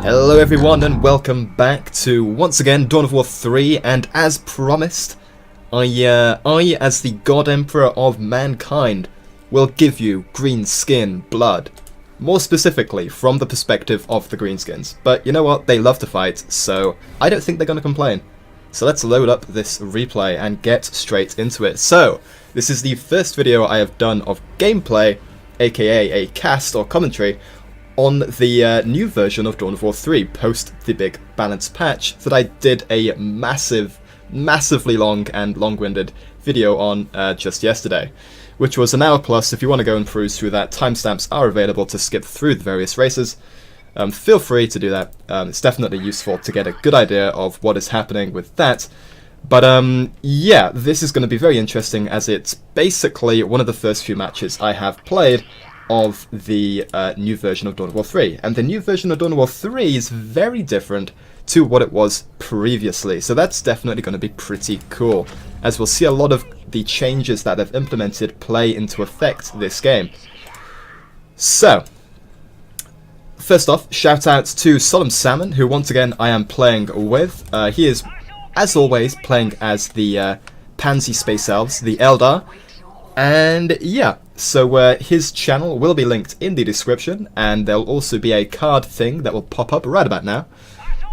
Hello everyone and welcome back to, once again, Dawn of War 3, and as promised, I as the God Emperor of Mankind, will give you green skin blood. More specifically, from the perspective of the greenskins. But you know what, they love to fight, so I don't think they're going to complain. So let's load up this replay and get straight into it. So, this is the first video I have done of gameplay, aka a cast or commentary, on the new version of Dawn of War 3, post the big balance patch that I did a massively long and long-winded video on just yesterday, which was an hour plus. If you want to go and peruse through that, timestamps are available to skip through the various races. Feel free to do that. It's definitely useful to get a good idea of what is happening with that. But yeah, this is going to be very interesting, as it's basically one of the first few matches I have played of the new version of Dawn of War 3. And the new version of Dawn of War 3 is very different to what it was previously. So that's definitely going to be pretty cool, as we'll see a lot of the changes that they've implemented play into effect this game. So, first off, shout out to SolemnSalmon, who once again I am playing with. He is, as always, playing as the Pansy Space Elves, the Eldar. And yeah, so his channel will be linked in the description, and there'll also be a card thing that will pop up right about now,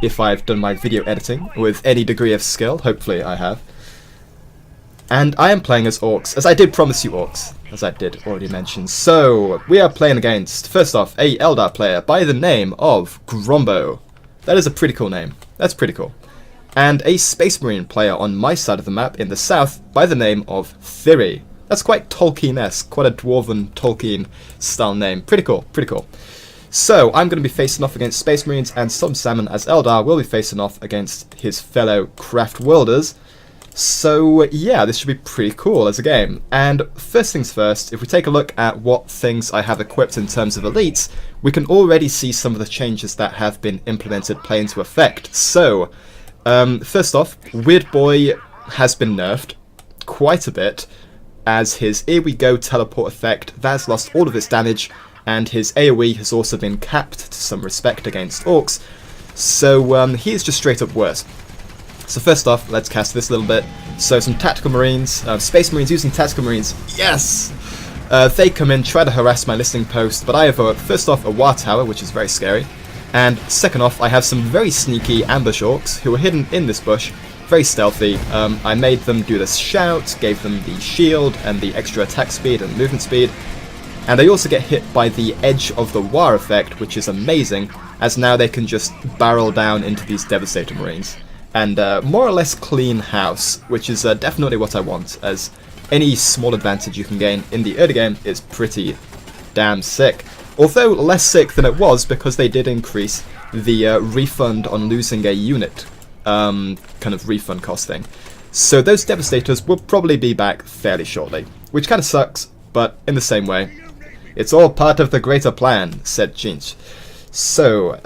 if I've done my video editing with any degree of skill. Hopefully I have. And I am playing as Orks, as I did promise you Orks, as I did already mention. So, we are playing against, first off, a Eldar player by the name of Grombo. That is a pretty cool name. That's pretty cool. And a Space Marine player on my side of the map in the south by the name of Theory. That's quite Tolkien-esque, quite a dwarven Tolkien-style name. Pretty cool, pretty cool. So, I'm going to be facing off against Space Marines, and SolemnSalmon as Eldar will be facing off against his fellow Craft Worlders. So, yeah, this should be pretty cool as a game. And first things first, if we take a look at what things I have equipped in terms of elites, we can already see some of the changes that have been implemented play into effect. So, first off, Weird Boy has been nerfed quite a bit, as his Here We Go teleport effect, that's lost all of its damage, and his AoE has also been capped to some respect against Orks, so he is just straight up worse. So first off, let's cast this a little bit. So some Tactical Marines, Space Marines using Tactical Marines, yes! They come in, try to harass my listening post, but I have, first off, a War Tower, which is very scary, and second off, I have some very sneaky ambush Orks who are hidden in this bush. Very stealthy. I made them do this shout, gave them the shield and the extra attack speed and movement speed, and they also get hit by the edge of the War effect, which is amazing, as now they can just barrel down into these Devastator Marines and more or less clean house, which is definitely what I want, as any small advantage you can gain in the early game is pretty damn sick. Although less sick than it was, because they did increase the refund on losing a unit kind of refund cost thing. So those Devastators will probably be back fairly shortly, which kind of sucks, but in the same way, it's all part of the greater plan, said Chinch. So,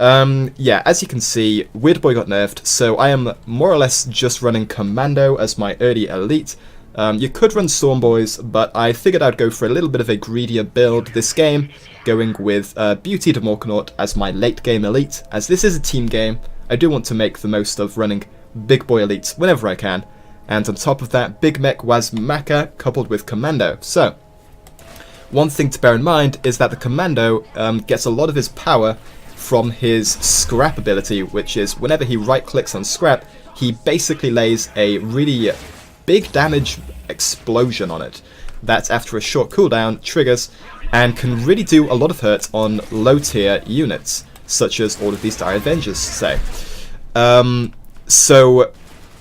yeah, as you can see, Weird Boy got nerfed, so I am more or less just running Commando as my early elite. You could run Storm Boys, but I figured I'd go for a little bit of a greedier build this game, going with Beauty de Morkanaut as my late game elite, as this is a team game. I do want to make the most of running Big Boy Elites whenever I can, and on top of that, Big Mech Wazmaka coupled with Commando. So, one thing to bear in mind is that the Commando gets a lot of his power from his Scrap ability, which is whenever he right-clicks on Scrap, he basically lays a really big damage explosion on it that, after a short cooldown, triggers and can really do a lot of hurt on low-tier units, such as all of these Dire Avengers, say. So,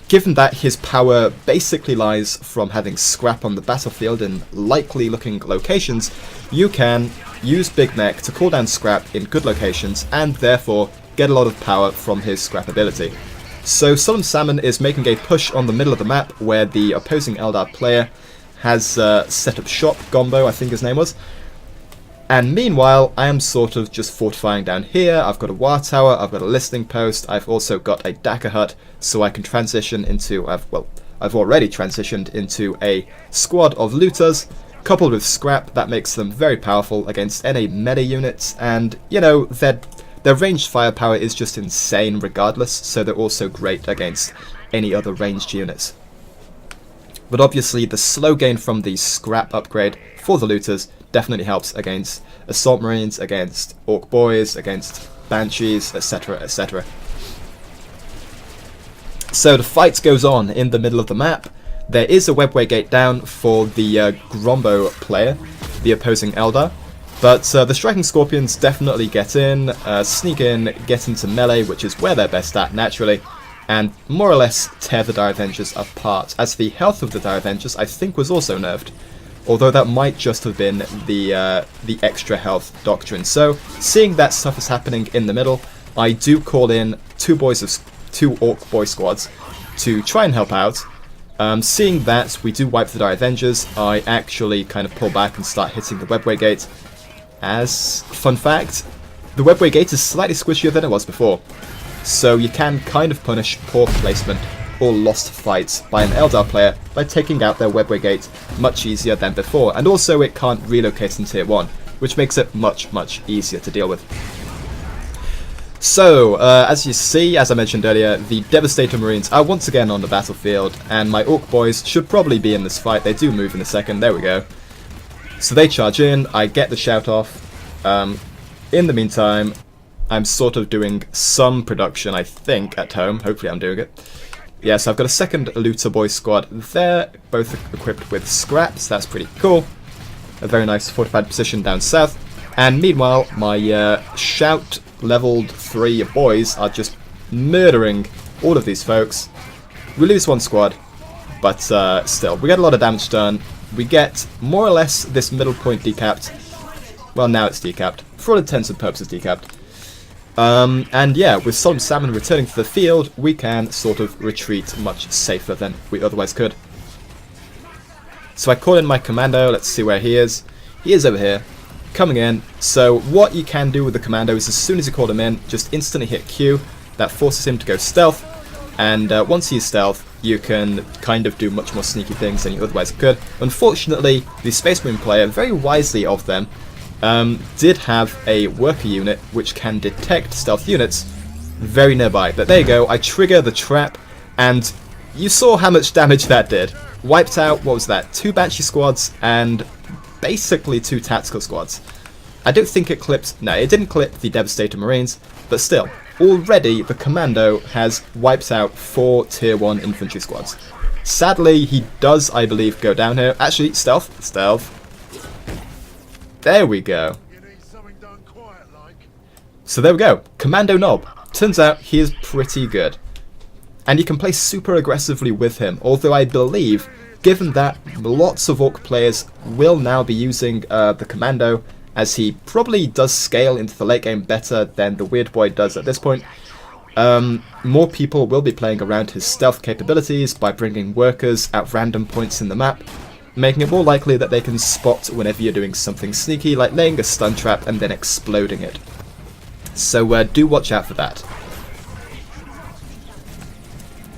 given that his power basically lies from having Scrap on the battlefield in likely-looking locations, you can use Big Mech to cool down Scrap in good locations, and therefore get a lot of power from his Scrap ability. So SolemnSalmon is making a push on the middle of the map, where the opposing Eldar player has set up shop, Gombo I think his name was. And meanwhile, I am sort of just fortifying down here. I've got a War Tower, I've got a listening post, I've also got a Daka Hut, so I can transition into, I've already transitioned into a squad of looters, coupled with Scrap. That makes them very powerful against any meta units, and, you know, they're Their ranged firepower is just insane regardless, so they're also great against any other ranged units. But obviously the slow gain from the scrap upgrade for the looters definitely helps against assault marines, against orc boys, against banshees, etc, etc. So the fight goes on in the middle of the map. There is a webway gate down for the Grombo player, the opposing Eldar, but the striking scorpions definitely get in, sneak in, get into melee, which is where they're best at naturally, and more or less tear the Dire Avengers apart, as the health of the Dire Avengers I think was also nerfed, although that might just have been the extra health doctrine. So seeing that stuff is happening in the middle, I do call in two orc boy squads to try and help out. Seeing that we do wipe the Dire Avengers, I actually kind of pull back and start hitting the webway gate. As fun fact, the webway gate is slightly squishier than it was before, so you can kind of punish poor placement or lost fights by an Eldar player by taking out their webway gate much easier than before, and also it can't relocate in tier 1, which makes it much easier to deal with. So, as you see, as I mentioned earlier, the Devastator Marines are once again on the battlefield, and my Orc boys should probably be in this fight. They do move in a second, there we go. So they charge in, I get the shout off. In the meantime, I'm sort of doing some production, I think, at home. Hopefully I'm doing it. Yes, I've got a second Looter Boy squad there, both equipped with scraps. That's pretty cool. A very nice fortified position down south. And meanwhile, my shout leveled 3 boys are just murdering all of these folks. We lose one squad, but still, we get a lot of damage done. We get more or less this middle point decapped. Well, now it's decapped. For all intents and purposes, decapped. And yeah, with SolemnSalmon returning to the field, we can sort of retreat much safer than we otherwise could. So I call in my commando, let's see where he is. He is over here, coming in. So what you can do with the commando is as soon as you call him in, just instantly hit Q. That forces him to go stealth, and once he's stealth, you can kind of do much more sneaky things than you otherwise could. Unfortunately, the Space Marine player, very wisely of them, did have a worker unit which can detect stealth units very nearby. But there you go, I trigger the trap, and you saw how much damage that did. Wiped out, what was that, 2 Banshee squads and basically 2 tactical squads. I don't think it clipped, no, it didn't clip the Devastator Marines, but still, already the commando has wiped out 4 tier 1 infantry squads. Sadly, he does, I believe, go down here. Actually, stealth. There we go. So there we go. Commando Knob. Turns out he is pretty good. And you can play super aggressively with him, although I believe, given that lots of Orc players will now be using the Commando, as he probably does scale into the late game better than the Weird Boy does at this point, more people will be playing around his stealth capabilities by bringing workers at random points in the map, making it more likely that they can spot whenever you're doing something sneaky, like laying a stun trap and then exploding it. So do watch out for that.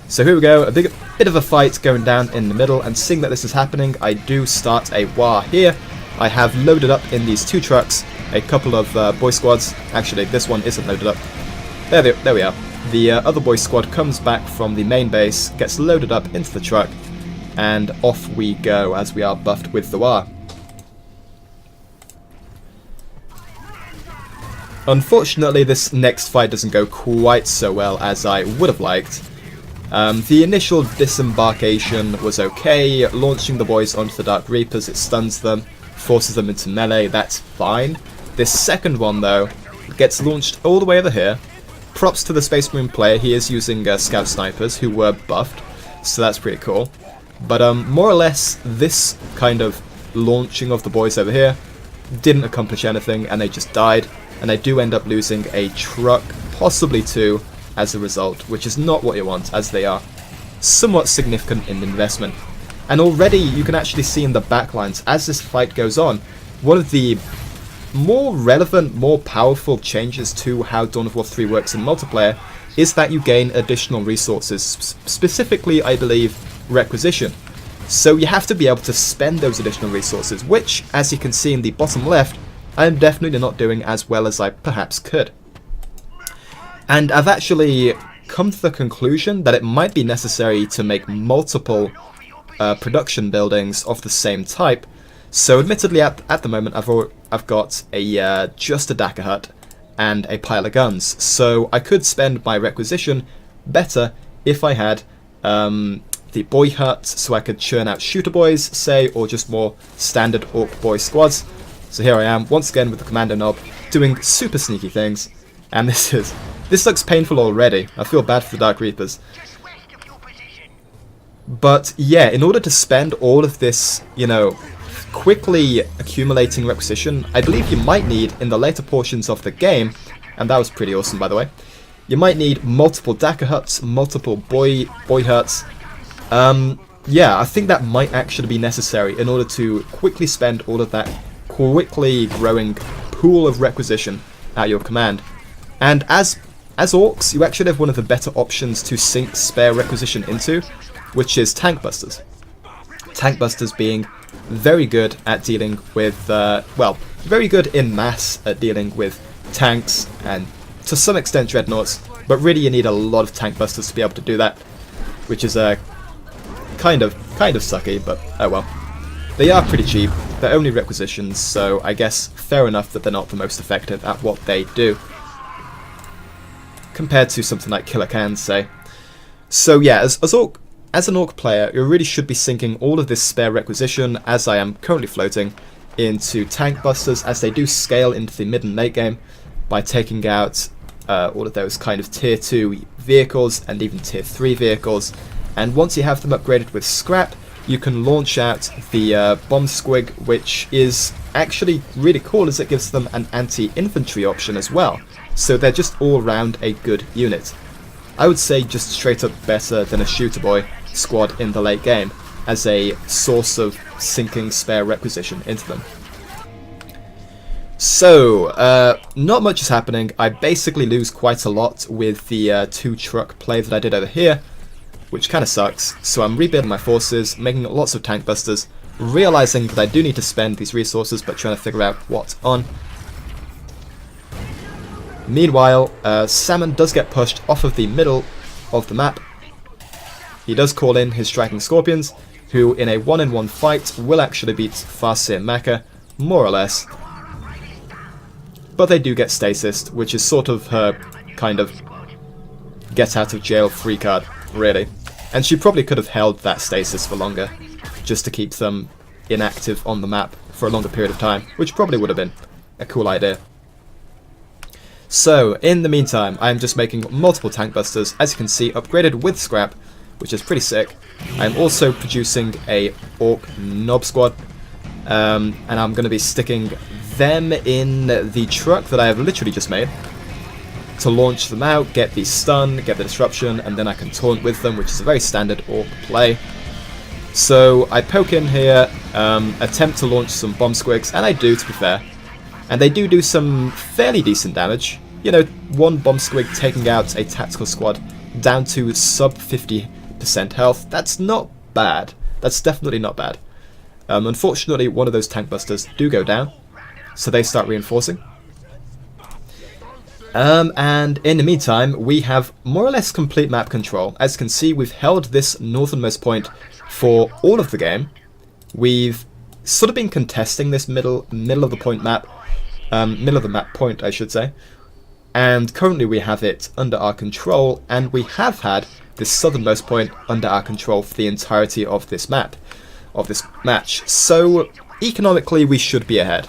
So here we go, a bit of a fight going down in the middle, and seeing that this is happening, I do start a war here. I have loaded up in these 2 trucks a couple of boy squads. Actually, this one isn't loaded up. There we are. The other boy squad comes back from the main base, gets loaded up into the truck, and off we go as we are buffed with the war. Unfortunately, this next fight doesn't go quite so well as I would have liked. The initial disembarkation was okay. Launching the boys onto the Dark Reapers, it stuns them, forces them into melee, that's fine. This second one, though, gets launched all the way over here. Props to the Space Marine player, he is using scout snipers who were buffed, so that's pretty cool. But more or less, this kind of launching of the boys over here didn't accomplish anything, and they just died. And I do end up losing a truck, possibly 2, as a result, which is not what you want, as they are somewhat significant in investment. And already you can actually see in the backlines, as this fight goes on, one of the more relevant, more powerful changes to how Dawn of War 3 works in multiplayer is that you gain additional resources, specifically, I believe, requisition. So you have to be able to spend those additional resources, which, as you can see in the bottom left, I am definitely not doing as well as I perhaps could. And I've actually come to the conclusion that it might be necessary to make multiple production buildings of the same type. So admittedly at the moment I've got a just a Dakka hut and a pile of guns. So I could spend my requisition better if I had the boy hut, so I could churn out shooter boys, say, or just more standard orc boy squads. So here I am, once again with the commando knob, doing super sneaky things. And this looks painful already. I feel bad for the Dark Reapers. But yeah, in order to spend all of this, you know, quickly accumulating requisition, I believe you might need, in the later portions of the game, and that was pretty awesome by the way, you might need multiple Dakka huts, multiple boy huts. Yeah, I think that might actually be necessary in order to quickly spend all of that quickly growing pool of requisition at your command. And as orcs, you actually have one of the better options to sink spare requisition into, which is tank busters. Tank busters being very good at dealing with, well, very good in mass at dealing with tanks and to some extent dreadnoughts, but really you need a lot of tank busters to be able to do that, which is kind of sucky, but oh well. They are pretty cheap, they're only requisitions, so I guess fair enough that they're not the most effective at what they do, compared to something like Killer Cans, say. So yeah, as an orc player, you really should be sinking all of this spare requisition, as I am currently floating, into tank busters, as they do scale into the mid and late game by taking out all of those kind of tier 2 vehicles and even tier 3 vehicles. And once you have them upgraded with scrap, you can launch out the bomb squig, which is actually really cool as it gives them an anti-infantry option as well. So they're just all round a good unit. I would say just straight up better than a shooter boy squad in the late game as a source of sinking spare requisition into them. So, not much is happening. I basically lose quite a lot with the 2-truck play that I did over here, which kind of sucks. So I'm rebuilding my forces, making lots of tank busters, realizing that I do need to spend these resources, but trying to figure out what on. Meanwhile, Salmon does get pushed off of the middle of the map. He does call in his striking scorpions, who in a 1-in-1 fight will actually beat Farseer Mecha, more or less. But they do get stasis, which is sort of her kind of get out of jail free card, really. And she probably could have held that stasis for longer, just to keep them inactive on the map for a longer period of time, which probably would have been a cool idea. So, in the meantime, I am just making multiple tank busters, as you can see, upgraded with scrap, which is pretty sick. I'm also producing a orc knob squad, and I'm going to be sticking them in the truck that I have literally just made to launch them out, get the stun, get the disruption, and then I can taunt with them, which is a very standard orc play. So I poke in here, attempt to launch some bomb squigs, and I do, to be fair. And they do some fairly decent damage. You know, one bomb squig taking out a tactical squad down to sub 50% health. That's not bad. That's definitely not bad. Unfortunately, one of those tank busters do go down, so they start reinforcing. And in the meantime, we have more or less complete map control. As you can see, we've held this northernmost point for all of the game. We've sort of been contesting this middle of the point map, middle of the map point, I should say. And currently we have it under our control, and we have had this southernmost point under our control for the entirety of this map, of this match. So economically we should be ahead,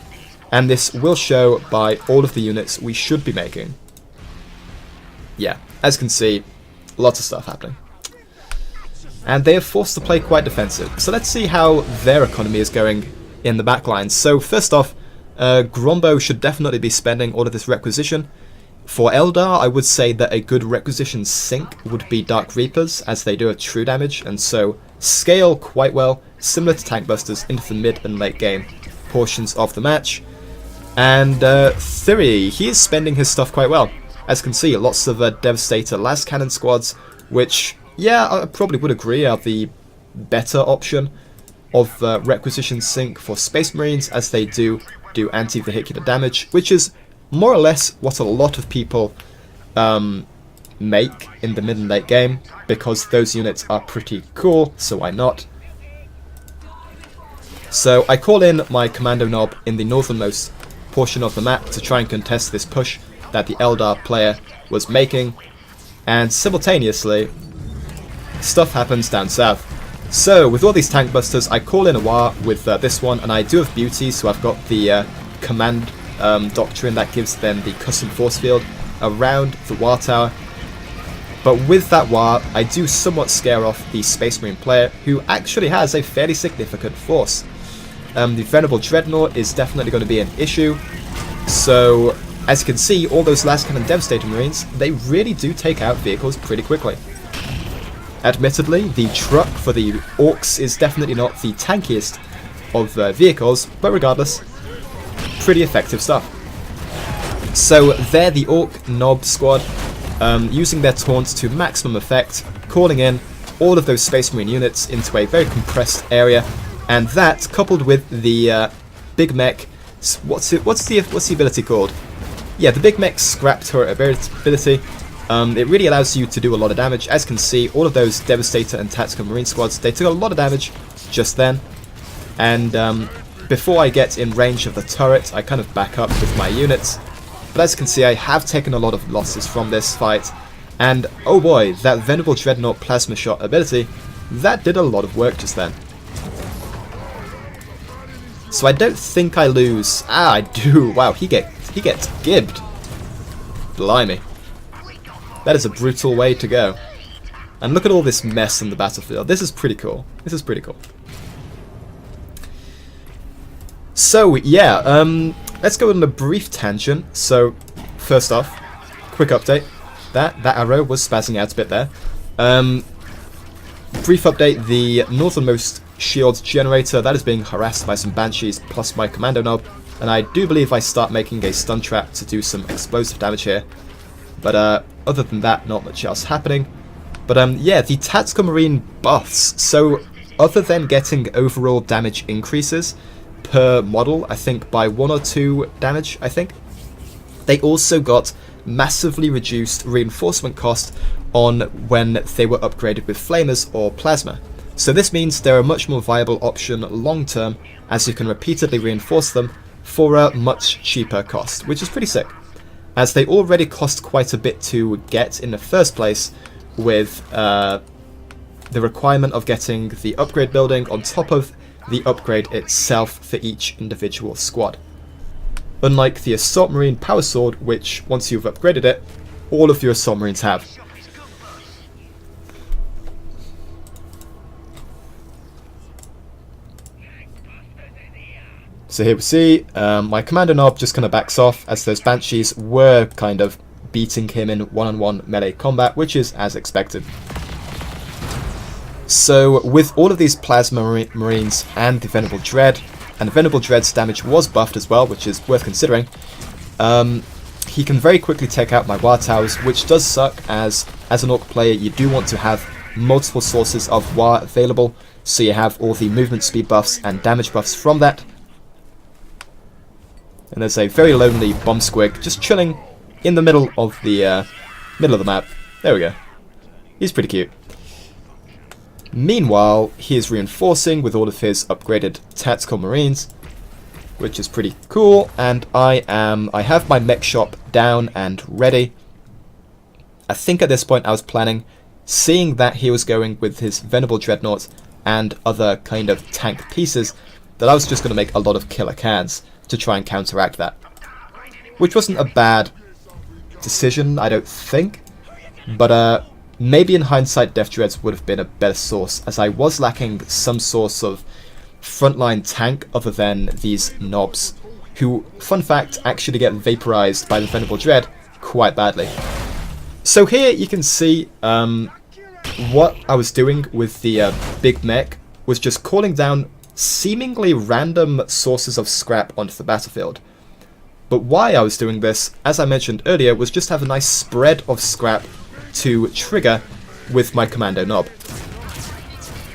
and this will show by all of the units we should be making. Yeah, as you can see, lots of stuff happening. And they are forced to play quite defensive. So let's see how their economy is going in the backline. So first off, Grombo should definitely be spending all of this requisition. For Eldar, I would say that a good requisition sink would be Dark Reapers, as they do a true damage, and so scale quite well, similar to Tank Busters, into the mid and late game portions of the match. And Thiri, he is spending his stuff quite well. As you can see, lots of Devastator las cannon squads, which, yeah, I probably would agree are the better option of requisition sink for Space Marines, as they do anti-vehicular damage, which is more or less what a lot of people make in the mid and late game, because those units are pretty cool, so why not? So I call in my commando knob in the northernmost portion of the map to try and contest this push that the Eldar player was making, and simultaneously stuff happens down south. So with all these tank busters, I call in a war with this one, and I do have beauty, so I've got the command doctrine that gives them the custom force field around the war tower. But with that war, I do somewhat scare off the Space Marine player, who actually has a fairly significant force. The Venerable Dreadnought is definitely going to be an issue, so as you can see, all those last cannon Devastator Marines, they really do take out vehicles pretty quickly. Admittedly, the truck for the Orks is definitely not the tankiest of vehicles, but regardless, pretty effective stuff. So they're the Ork Nob squad, using their taunts to maximum effect, calling in all of those Space Marine units into a very compressed area, and that, coupled with the Big Mech, what's the ability called? Yeah, the Big Mech Scrap Turret ability. It really allows you to do a lot of damage. As you can see, all of those Devastator and Tactical Marine squads, they took a lot of damage just then. And before I get in range of the turret, I kind of back up with my units. But as you can see, I have taken a lot of losses from this fight. And oh boy, that Venerable Dreadnought Plasma Shot ability, that did a lot of work just then. So I don't think I lose. Ah, I do. Wow, he gets gibbed. Blimey. That is a brutal way to go. And look at all this mess on the battlefield. This is pretty cool. This is pretty cool. So, yeah, let's go on a brief tangent. So, first off, quick update. That arrow was spazzing out a bit there. Brief update, the northernmost shield generator, that is being harassed by some Banshees plus my commando knob. And I do believe I start making a stun trap to do some explosive damage here. But other than that, not much else happening. But yeah, the Tactical Marine buffs. So other than getting overall damage increases per model, I think by 1 or 2 damage, I think, they also got massively reduced reinforcement cost on when they were upgraded with flamers or plasma. So this means they're a much more viable option long term, as you can repeatedly reinforce them for a much cheaper cost, which is pretty sick, as they already cost quite a bit to get in the first place, with the requirement of getting the upgrade building on top of the upgrade itself for each individual squad. Unlike the Assault Marine Power Sword, which once you've upgraded it, all of your Assault Marines have. So here we see my commando knob just kind of backs off, as those Banshees were kind of beating him in one-on-one melee combat, which is as expected. So with all of these Plasma Marines and the Venerable Dread, and the Venerable Dread's damage was buffed as well, which is worth considering, he can very quickly take out my War Towers, which does suck, as an Orc player you do want to have multiple sources of War available, so you have all the movement speed buffs and damage buffs from that. And there's a very lonely bomb squig just chilling in the middle of the map. There we go. He's pretty cute. Meanwhile, he is reinforcing with all of his upgraded Tactical Marines, which is pretty cool. And I have my mech shop down and ready. I think at this point I was planning, seeing that he was going with his Venerable Dreadnought and other kind of tank pieces, that I was just going to make a lot of killer cans to try and counteract that. Which wasn't a bad decision, I don't think. But maybe in hindsight Death Dreads would have been a better source, as I was lacking some source of frontline tank other than these knobs, who, fun fact, actually get vaporized by the Venerable Dread quite badly. So here you can see what I was doing with the Big Mech was just calling down seemingly random sources of scrap onto the battlefield. But why I was doing this, as I mentioned earlier, was just have a nice spread of scrap to trigger with my commando knob,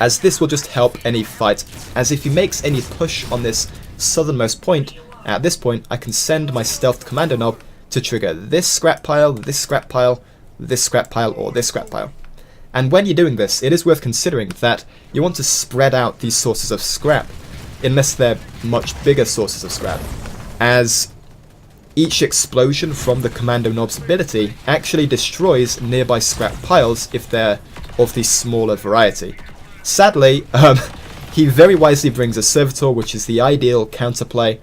as this will just help any fight, as if he makes any push on this southernmost point, at this point I can send my stealth commando knob to trigger this scrap pile, this scrap pile, this scrap pile, or this scrap pile. And when you're doing this, it is worth considering that you want to spread out these sources of scrap, unless they're much bigger sources of scrap, as each explosion from the Commando Nob's ability actually destroys nearby scrap piles if they're of the smaller variety. Sadly, he very wisely brings a Servitor, which is the ideal counterplay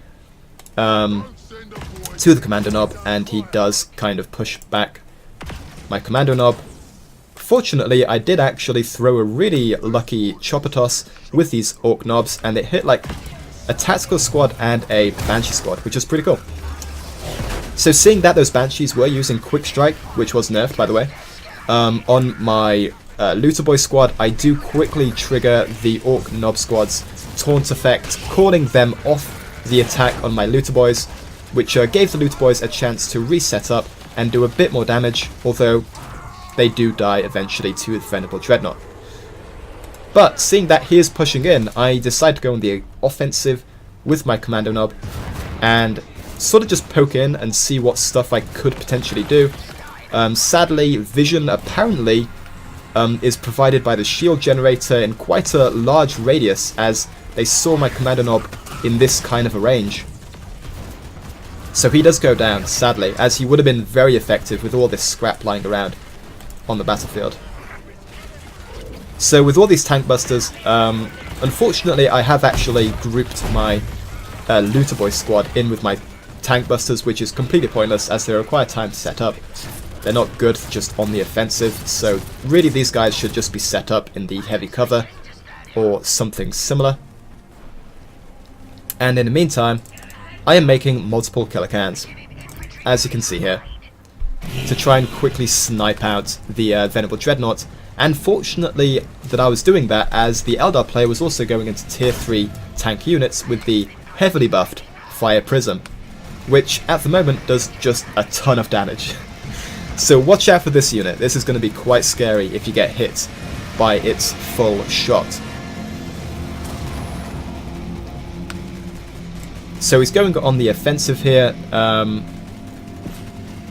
to the Commando Nob, and he does kind of push back my Commando Nob. Fortunately, I did actually throw a really lucky chopper toss with these Ork Nobs, and it hit like a tactical squad and a Banshee squad, which was pretty cool. So seeing that those Banshees were using Quick Strike, which was nerfed by the way, on my Looter Boy squad, I do quickly trigger the Ork Nob squad's taunt effect, calling them off the attack on my Looter Boys, which gave the Looter Boys a chance to reset up and do a bit more damage, although they do die eventually to the Venerable Dreadnought. But seeing that he is pushing in, I decide to go on the offensive with my Commando Nob and sort of just poke in and see what stuff I could potentially do. Sadly, vision apparently is provided by the shield generator in quite a large radius, as they saw my Commando Nob in this kind of a range. So he does go down, sadly, as he would have been very effective with all this scrap lying around on the battlefield. So with all these tank busters, unfortunately I have actually grouped my Looter Boy squad in with my tank busters, which is completely pointless as they require time to set up. They're not good just on the offensive, so really these guys should just be set up in the heavy cover or something similar. And in the meantime, I am making multiple killer cans, as you can see here, to try and quickly snipe out the Venerable Dreadnought. And fortunately that I was doing that, as the Eldar player was also going into tier 3 tank units with the heavily buffed Fire Prism, which at the moment does just a ton of damage. So watch out for this unit. This is going to be quite scary if you get hit by its full shot. So he's going on the offensive here.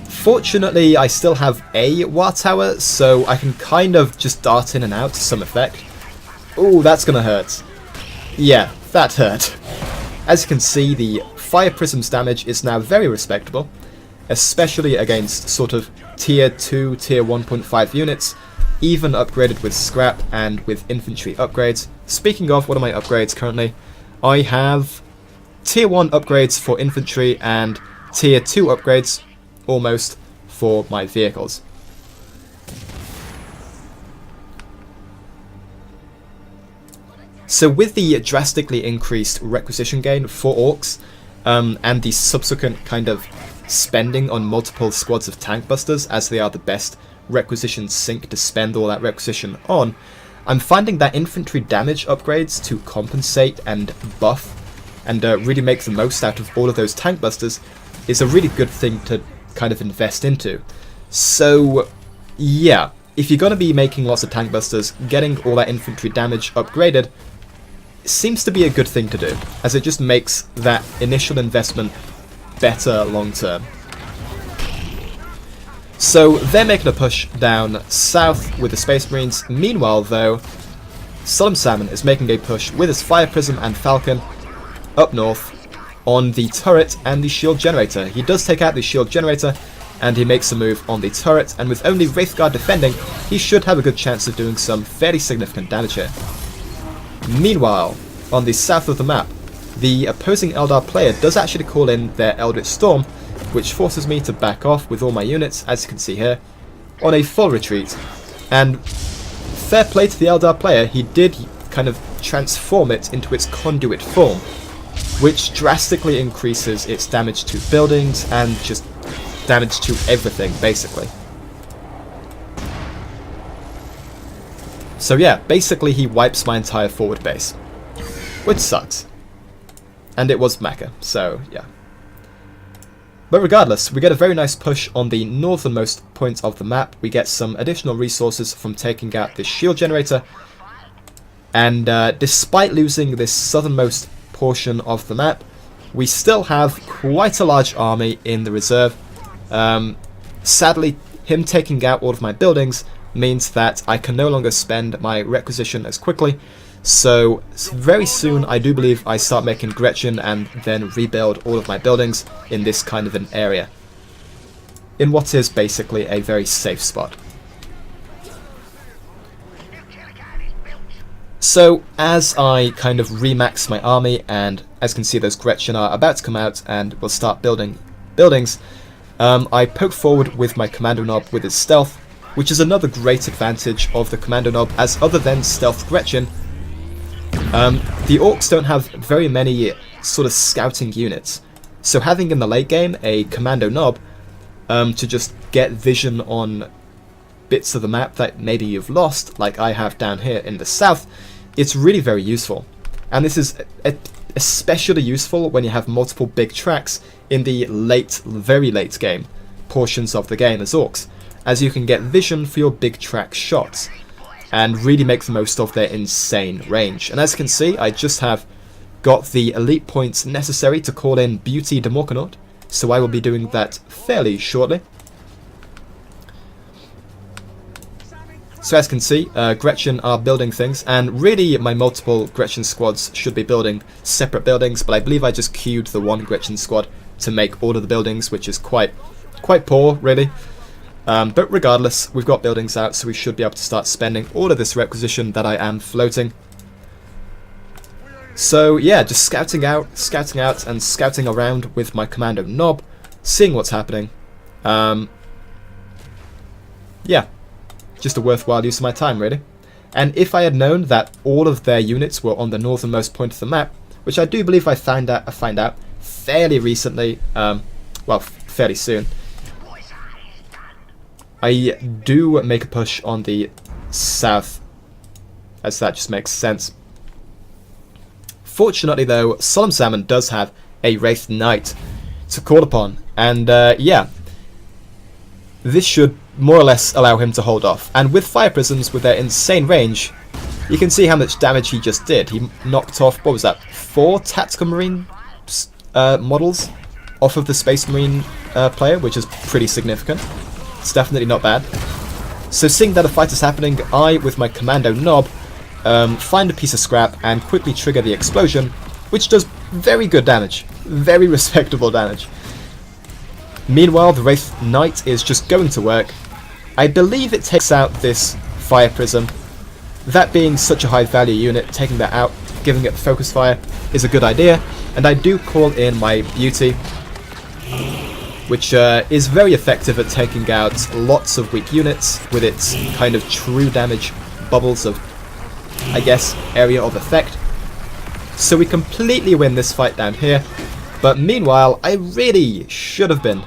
Fortunately, I still have a War Tower, so I can kind of just dart in and out to some effect. Ooh, that's gonna hurt. Yeah, that hurt. As you can see, the Fire Prism's damage is now very respectable, especially against sort of tier 2, tier 1.5 units, even upgraded with scrap and with infantry upgrades. Speaking of, what are my upgrades currently? I have tier 1 upgrades for infantry and tier 2 upgrades almost for my vehicles. So with the drastically increased requisition gain for Orks, and the subsequent kind of spending on multiple squads of tank busters, as they are the best requisition sink to spend all that requisition on, I'm finding that infantry damage upgrades to compensate and buff and really make the most out of all of those tank busters is a really good thing to kind of invest into. So yeah, if you're going to be making lots of tank busters, getting all that infantry damage upgraded seems to be a good thing to do, as it just makes that initial investment better long term. So they're making a push down south with the Space Marines. Meanwhile though, SolemnSalmon is making a push with his Fire Prism and Falcon up north on the turret and the shield generator. He does take out the shield generator and he makes a move on the turret, and with only Wraithguard defending, he should have a good chance of doing some fairly significant damage here. Meanwhile, on the south of the map, the opposing Eldar player does actually call in their Eldritch Storm, which forces me to back off with all my units, as you can see here, on a full retreat. And fair play to the Eldar player, he did kind of transform it into its conduit form, which drastically increases its damage to buildings and just damage to everything, basically. So yeah, basically he wipes my entire forward base, which sucks. And it was Mecha, so yeah. But regardless, we get a very nice push on the northernmost point of the map. We get some additional resources from taking out this shield generator. And despite losing this southernmost portion of the map, we still have quite a large army in the reserve. Sadly, him taking out all of my buildings means that I can no longer spend my requisition as quickly. So very soon I do believe I start making Gretchen and then rebuild all of my buildings in this kind of an area, in what is basically a very safe spot. So as I kind of remax my army, and as you can see those Gretchen are about to come out and will start building buildings, I poke forward with my commando knob with its stealth, which is another great advantage of the commando knob, as other than stealth Gretchen, the Orks don't have very many sort of scouting units. So having in the late game a commando knob to just get vision on bits of the map that maybe you've lost, like I have down here in the south, it's really very useful. And this is especially useful when you have multiple big tracks in the late, very late game portions of the game as Orks, as you can get vision for your big track shots and really make the most of their insane range. And as you can see, I just have got the elite points necessary to call in Beauty de Morkanaut, so I will be doing that fairly shortly. So as you can see, Gretchen are building things, and really my multiple Gretchen squads should be building separate buildings, but I believe I just queued the one Gretchen squad to make all of the buildings, which is quite poor, really. But regardless, we've got buildings out, so we should be able to start spending all of this requisition that I am floating. So yeah, just scouting out, and scouting around with my commando knob, seeing what's happening. Yeah, just a worthwhile use of my time, really. And if I had known that all of their units were on the northernmost point of the map, which I do believe I find out fairly recently, well, fairly soon, I do make a push on the south, as that just makes sense. Fortunately though, SolemnSalmon does have a Wraith Knight to call upon, and yeah, this should more or less allow him to hold off. And with Fire Prisms, with their insane range, you can see how much damage he just did. He knocked off, what was that, 4 Tactical Marine models off of the Space Marine player, which is pretty significant. It's definitely not bad. So seeing that a fight is happening, I, with my commando knob, find a piece of scrap and quickly trigger the explosion, which does very good damage. Very respectable damage. Meanwhile, the Wraith Knight is just going to work. I believe it takes out this Fire Prism. That being such a high value unit, taking that out, giving it focus fire, is a good idea. And I do call in my Beauty, which is very effective at taking out lots of weak units with its kind of true damage bubbles of, I guess, area of effect. So we completely win this fight down here, but meanwhile I really should have been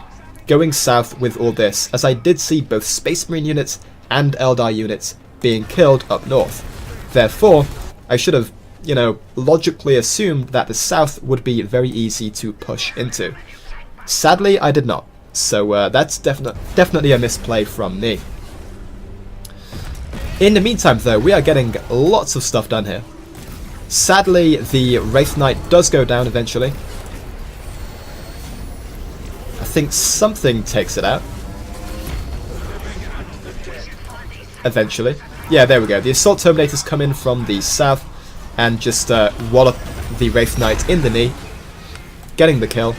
going south with all this, as I did see both Space Marine units and Eldar units being killed up north. Therefore, I should have, you know, logically assumed that the south would be very easy to push into. Sadly, I did not, so that's definitely a misplay from me. In the meantime, though, we are getting lots of stuff done here. Sadly, the Wraith Knight does go down eventually. I think something takes it out. Eventually. Yeah, there we go. The Assault Terminators come in from the south and just wallop the Wraith Knight in the knee, getting the kill.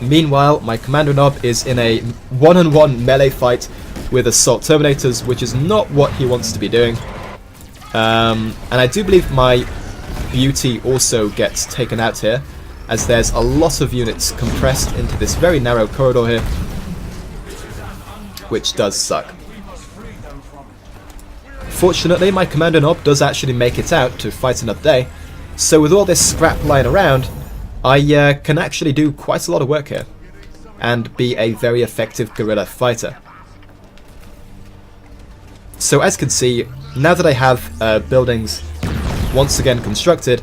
Meanwhile, my commando knob is in a one-on-one melee fight with Assault Terminators, which is not what he wants to be doing. And I do believe my Beauty also gets taken out here, as there's a lot of units compressed into this very narrow corridor here, which does suck. Fortunately, my commando knob does actually make it out to fight another day, so with all this scrap lying around, I can actually do quite a lot of work here, and be a very effective guerrilla fighter. So as you can see, now that I have buildings once again constructed,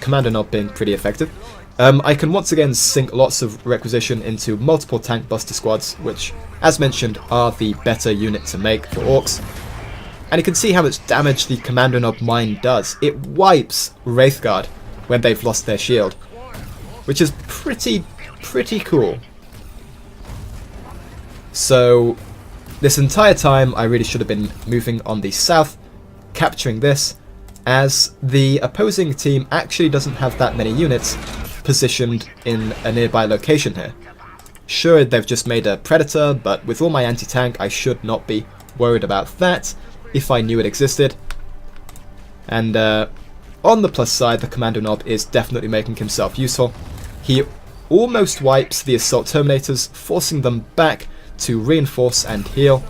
commando knob being pretty effective, I can once again sink lots of requisition into multiple tank buster squads, which, as mentioned, are the better unit to make for Orks. And you can see how much damage the commando knob mine does. It wipes Wraithguard when they've lost their shield, which is pretty cool. So this entire time I really should have been moving on the south, capturing this, as the opposing team actually doesn't have that many units positioned in a nearby location here. Sure, they've just made a Predator, but with all my anti-tank I should not be worried about that if I knew it existed. And on the plus side, the Commando Knob is definitely making himself useful. He almost wipes the Assault Terminators, forcing them back to reinforce and heal.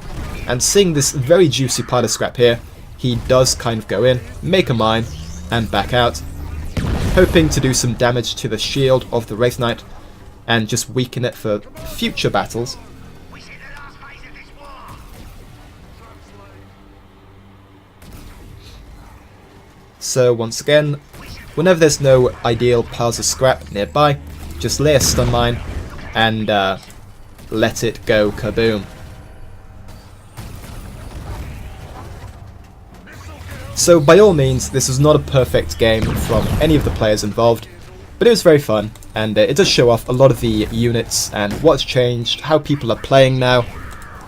And seeing this very juicy pile of scrap here, he does kind of go in, make a mine, and back out, hoping to do some damage to the shield of the Wraith Knight and just weaken it for future battles. So once again, whenever there's no ideal piles of scrap nearby, just lay a stun mine and let it go kaboom. So by all means, this was not a perfect game from any of the players involved, but it was very fun, and it does show off a lot of the units and what's changed, how people are playing now,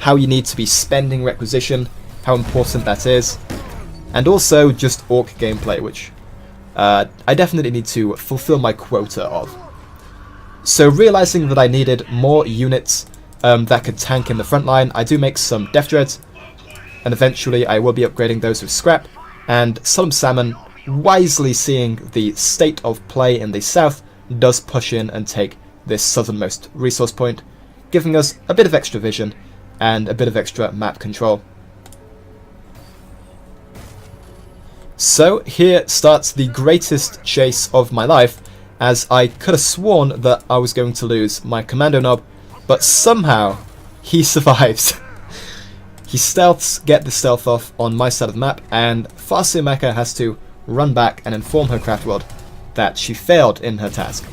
how you need to be spending requisition, how important that is, and also just Ork gameplay, which I definitely need to fulfill my quota of. So realizing that I needed more units that could tank in the front line, I do make some Death Dreads, and eventually I will be upgrading those with scrap. And SolemnSalmon, wisely seeing the state of play in the south, does push in and take this southernmost resource point, giving us a bit of extra vision and a bit of extra map control. So here starts the greatest chase of my life, as I could have sworn that I was going to lose my Commando Knob, but somehow he survives. He stealths, get the stealth off on my side of the map, and Farsiomeka has to run back and inform her craft world that she failed in her task.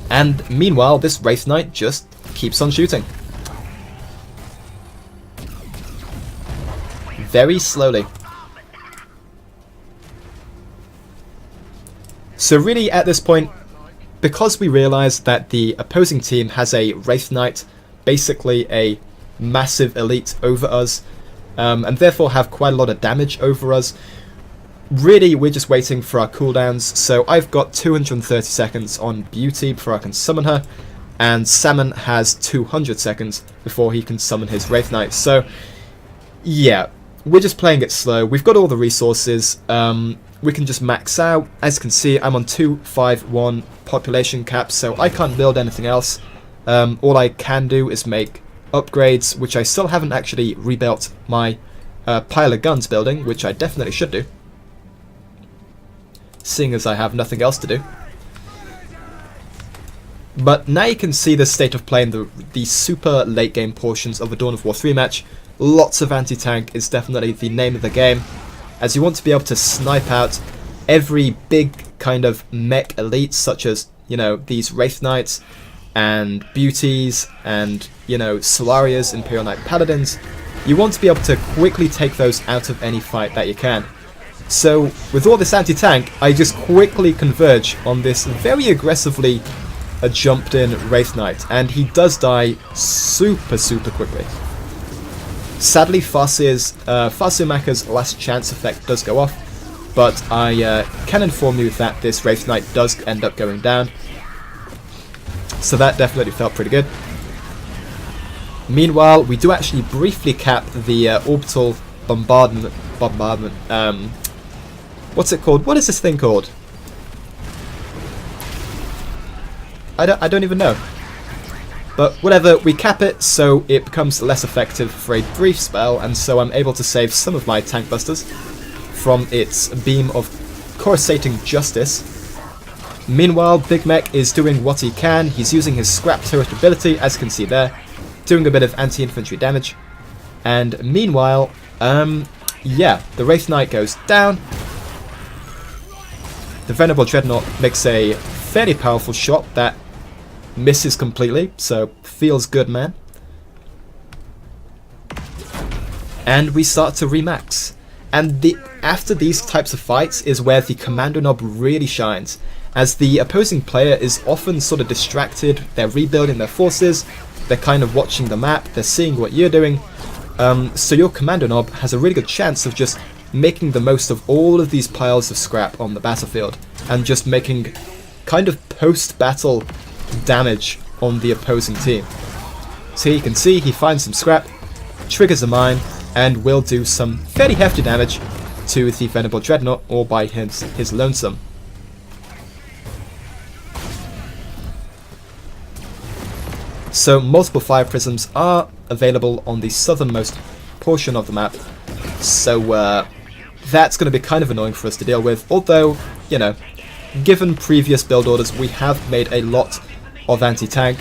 And meanwhile, this Wraith Knight just keeps on shooting. Very slowly. So really at this point, because we realise that the opposing team has a Wraith Knight, basically a massive elite over us, and therefore have quite a lot of damage over us, really we're just waiting for our cooldowns. So I've got 230 seconds on Beauty before I can summon her, and Salmon has 200 seconds before he can summon his Wraith Knight. So yeah, we're just playing it slow. We've got all the resources, we can just max out. As you can see, I'm on 251 population cap, so I can't build anything else. All I can do is make upgrades, which I still haven't actually rebuilt my pile of guns building, which I definitely should do, seeing as I have nothing else to do. But now you can see the state of play in the super late game portions of a Dawn of War 3 match. Lots of anti-tank is definitely the name of the game, as you want to be able to snipe out every big kind of mech elite, such as, you know, these Wraith Knights and Beauties and, you know, Solarias, Imperial Knight Paladins. You want to be able to quickly take those out of any fight that you can. So with all this anti-tank, I just quickly converge on this very aggressively jumped in Wraith Knight, and he does die super quickly. Sadly, Farsiomeka's last chance effect does go off, but I can inform you that this Wraith Knight does end up going down. So that definitely felt pretty good. Meanwhile, we do actually briefly cap the orbital bombardment. What's it called? What is this thing called? I don't even know. But whatever, we cap it so it becomes less effective for a brief spell, and so I'm able to save some of my tank busters from its beam of coruscating justice. Meanwhile, Big Mech is doing what he can. He's using his scrap turret ability, as you can see there, doing a bit of anti-infantry damage. And meanwhile, yeah, the Wraith Knight goes down. The Venerable Dreadnought makes a fairly powerful shot that misses completely, so feels good, man. And we start to remax. And after these types of fights is where the Commando Knob really shines, as the opposing player is often sort of distracted. They're rebuilding their forces, they're kind of watching the map, they're seeing what you're doing, so your commando knob has a really good chance of just making the most of all of these piles of scrap on the battlefield, and just making kind of post-battle damage on the opposing team. So you can see he finds some scrap, triggers a mine, and will do some fairly hefty damage to the Venerable Dreadnought all by his lonesome. So multiple fire prisms are available on the southernmost portion of the map, so that's going to be kind of annoying for us to deal with, although, you know, given previous build orders, we have made a lot of anti-tank,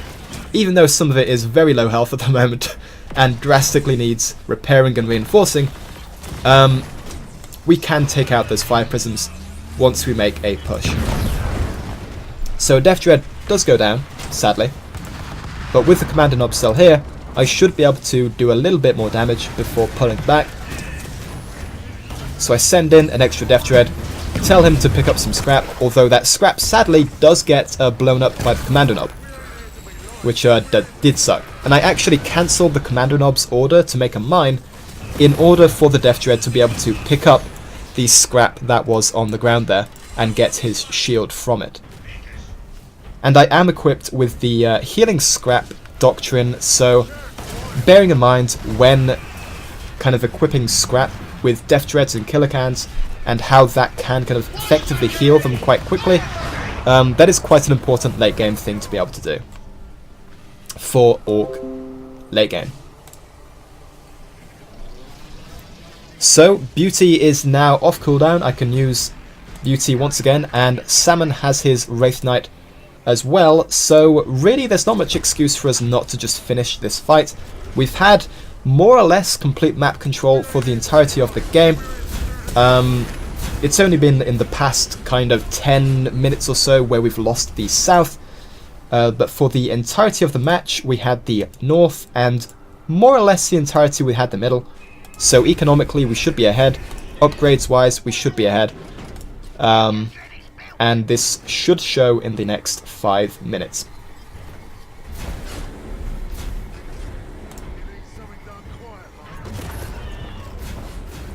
even though some of it is very low health at the moment and drastically needs repairing and reinforcing. We can take out those fire prisms once we make a push. So Death Dread does go down, sadly, but with the commander knob still here, I should be able to do a little bit more damage before pulling back. So I send in an extra Death Dread, tell him to pick up some scrap, although that scrap sadly does get blown up by the commando knob, which did suck. And I actually cancelled the commando knob's order to make a mine in order for the Death Dread to be able to pick up the scrap that was on the ground there and get his shield from it. And I am equipped with the healing scrap doctrine, so bearing in mind when kind of equipping scrap with Death Dreads and Killer Cans and how that can kind of effectively heal them quite quickly, that is quite an important late game thing to be able to do for Ork late game. So Beauty is now off cooldown. I can use Beauty once again, and Salmon has his Wraith Knight as well, so really there's not much excuse for us not to just finish this fight. We've had more or less complete map control for the entirety of the game. It's only been in the past kind of 10 minutes or so where we've lost the south, but for the entirety of the match we had the north, and more or less the entirety we had the middle. So economically we should be ahead, upgrades wise we should be ahead, and this should show in the next 5 minutes.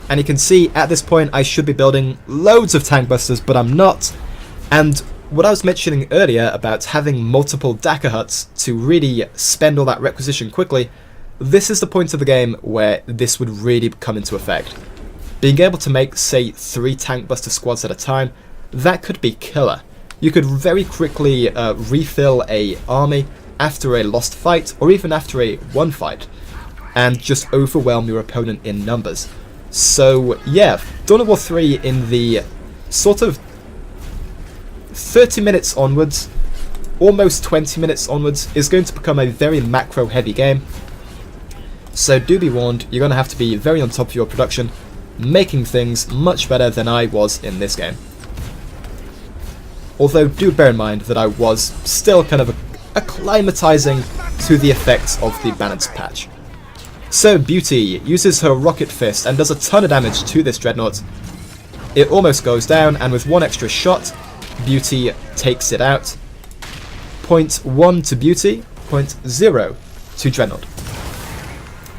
And you can see at this point I should be building loads of tank busters, but I'm not. And what I was mentioning earlier about having multiple Daka huts to really spend all that requisition quickly, this is the point of the game where this would really come into effect. Being able to make, say, 3 tank buster squads at a time, that could be killer. You could very quickly refill a army after a lost fight, or even after a won fight, and just overwhelm your opponent in numbers. So yeah, Dawn of War 3 in the sort of 30 minutes onwards, almost 20 minutes onwards, is going to become a very macro heavy game. So do be warned, you're going to have to be very on top of your production, making things much better than I was in this game. Although do bear in mind that I was still kind of acclimatizing to the effects of the balanced patch. So Beauty uses her Rocket Fist and does a ton of damage to this Dreadnought. It almost goes down, and with one extra shot, Beauty takes it out. 0.1 to Beauty, 0.0 to Dreadnought.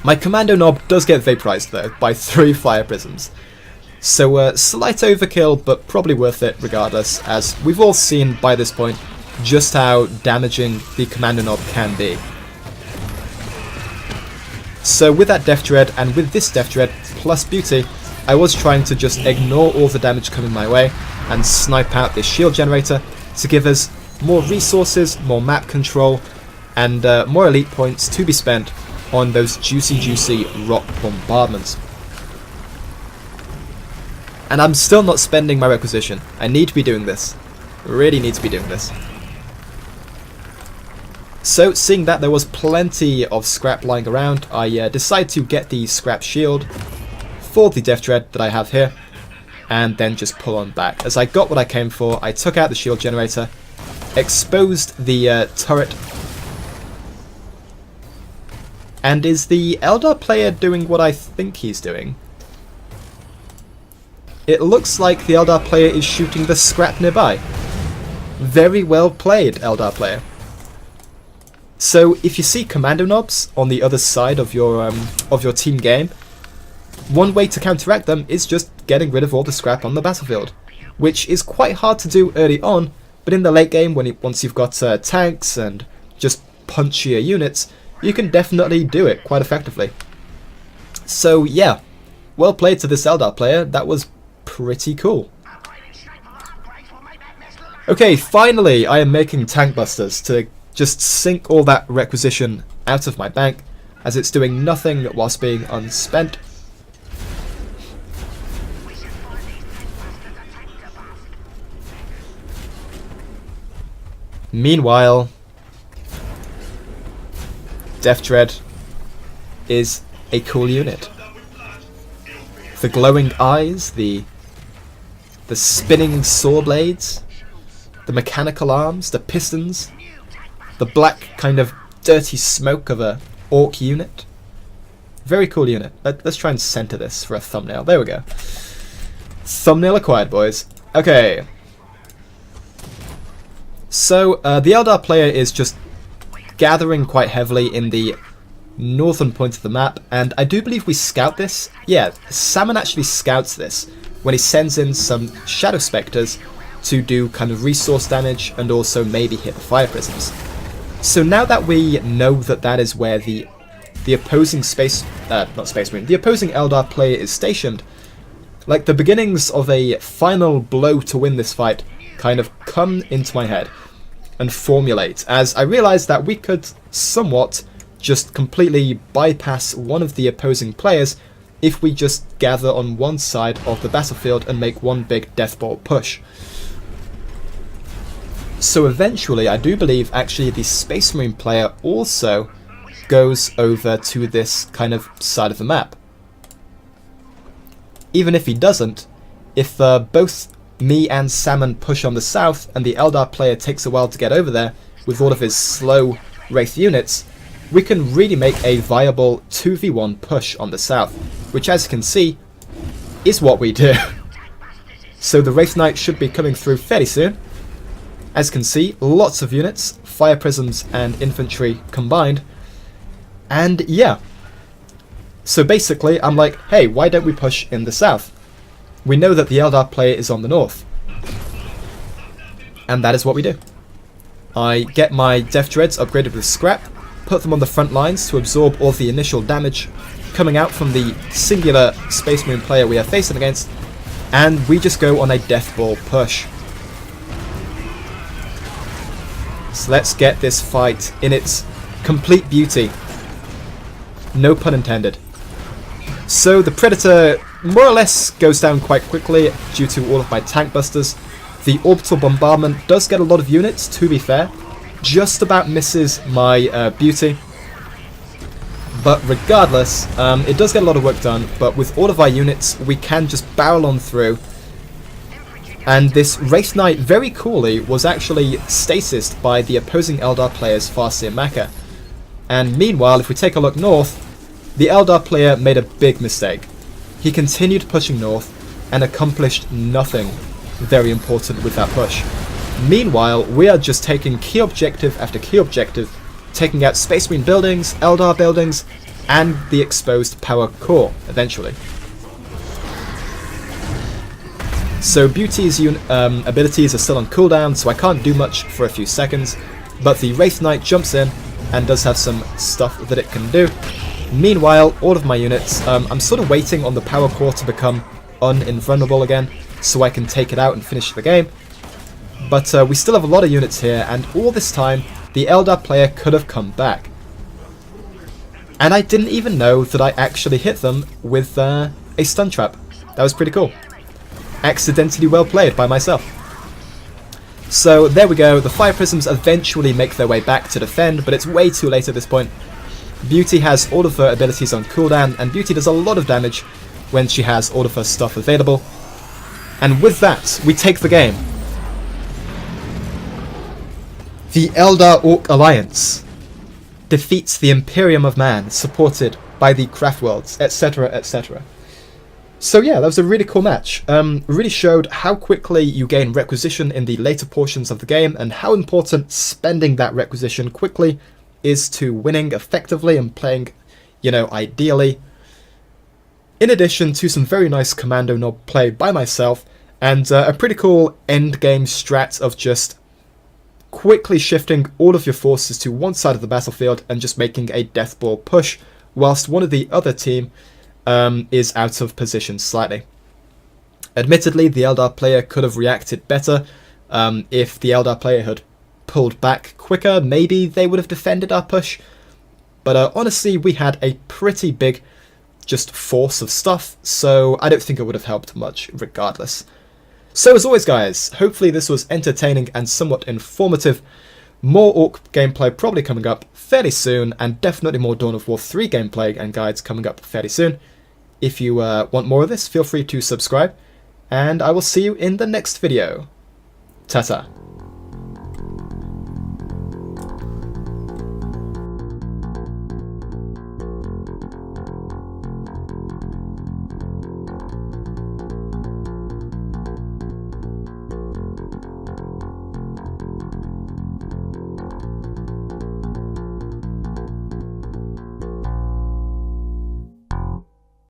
My commando knob does get vaporized though by 3 fire prisms. So slight overkill, but probably worth it regardless, as we've all seen by this point just how damaging the commando knob can be. So with that Death Dread, and with this Death Dread plus Beauty, I was trying to just ignore all the damage coming my way and snipe out this shield generator to give us more resources, more map control, and more elite points to be spent on those juicy rock bombardments. And I'm still not spending my requisition. I need to be doing this. Really need to be doing this. So, seeing that there was plenty of scrap lying around, I decided to get the scrap shield for the Death Dread that I have here, and then just pull on back. As I got what I came for, I took out the shield generator, exposed the turret. And is the Eldar player doing what I think he's doing? It looks like the Eldar player is shooting the scrap nearby. Very well played, Eldar player. So if you see commando knobs on the other side of your team game, one way to counteract them is just getting rid of all the scrap on the battlefield, which is quite hard to do early on, but in the late game, once you've got tanks and just punchier units, you can definitely do it quite effectively. So yeah, well played to this Eldar player. That was pretty cool. Okay, finally I am making tank busters to just sink all that requisition out of my bank, as it's doing nothing whilst being unspent. Meanwhile, Death Dread is a cool unit. The glowing eyes, the spinning saw blades, the mechanical arms, the pistons, the black kind of dirty smoke of a Ork unit. Very cool unit. Let's try and center this for a thumbnail. There we go. Thumbnail acquired, boys. Okay. So, the Eldar player is just gathering quite heavily in the northern point of the map, and I do believe we scout this. Yeah, Salmon actually scouts this when he sends in some Shadow Spectres to do kind of resource damage and also maybe hit the fire prisms. So now that we know that that is where the opposing the opposing Eldar player is stationed, like the beginnings of a final blow to win this fight kind of come into my head and formulate, as I realized that we could somewhat just completely bypass one of the opposing players if we just gather on one side of the battlefield and make one big deathball push. So eventually, I do believe actually the Space Marine player also goes over to this kind of side of the map. Even if he doesn't, if both me and Salmon push on the south and the Eldar player takes a while to get over there with all of his slow Wraith units, we can really make a viable 2v1 push on the south, which as you can see is what we do. So the Wraith Knight should be coming through fairly soon. As you can see, lots of units, fire prisms and infantry combined, and yeah. So basically I'm like, hey, why don't we push in the south? We know that the Eldar player is on the north, and that is what we do. I get my Death Dreads upgraded with scrap, put them on the front lines to absorb all the initial damage coming out from the singular Space Marine player we are facing against, and we just go on a death ball push. So let's get this fight in its complete beauty. No pun intended. So the Predator more or less goes down quite quickly due to all of my tank busters. The orbital bombardment does get a lot of units, to be fair. Just about misses my beauty. But regardless, it does get a lot of work done, but with all of our units we can just barrel on through. And this Wraith Knight very coolly was actually stasis by the opposing Eldar player's Farseer Mecha. And meanwhile, if we take a look north, the Eldar player made a big mistake. He continued pushing north and accomplished nothing very important with that push. Meanwhile, we are just taking key objective after key objective, taking out Space Marine buildings, Eldar buildings, and the exposed power core, eventually. So Beauty's abilities are still on cooldown, so I can't do much for a few seconds, but the Wraith Knight jumps in and does have some stuff that it can do. Meanwhile, all of my units, I'm sort of waiting on the power core to become uninvulnerable again, so I can take it out and finish the game. But we still have a lot of units here, and all this time, the Eldar player could have come back. And I didn't even know that I actually hit them with a stun trap. That was pretty cool. Accidentally well played by myself. So there we go, the fire prisms eventually make their way back to defend, but it's way too late at this point. Beauty has all of her abilities on cooldown, and Beauty does a lot of damage when she has all of her stuff available. And with that, we take the game. The Eldar Ork Alliance defeats the Imperium of Man, supported by the Craftworlds, etc., etc. So yeah, that was a really cool match. Really showed how quickly you gain requisition in the later portions of the game and how important spending that requisition quickly is to winning effectively and playing, you know, ideally. In addition to some very nice commando nob play by myself and a pretty cool end game strat of just quickly shifting all of your forces to one side of the battlefield and just making a death ball push whilst one of the other team is out of position slightly. Admittedly, the Eldar player could have reacted better. If the Eldar player had pulled back quicker, maybe they would have defended our push. But honestly, we had a pretty big just force of stuff, so I don't think it would have helped much regardless. So as always guys, hopefully this was entertaining and somewhat informative. More Ork gameplay probably coming up fairly soon, and definitely more Dawn of War 3 gameplay and guides coming up fairly soon. If you want more of this, feel free to subscribe, and I will see you in the next video. Ta-ta.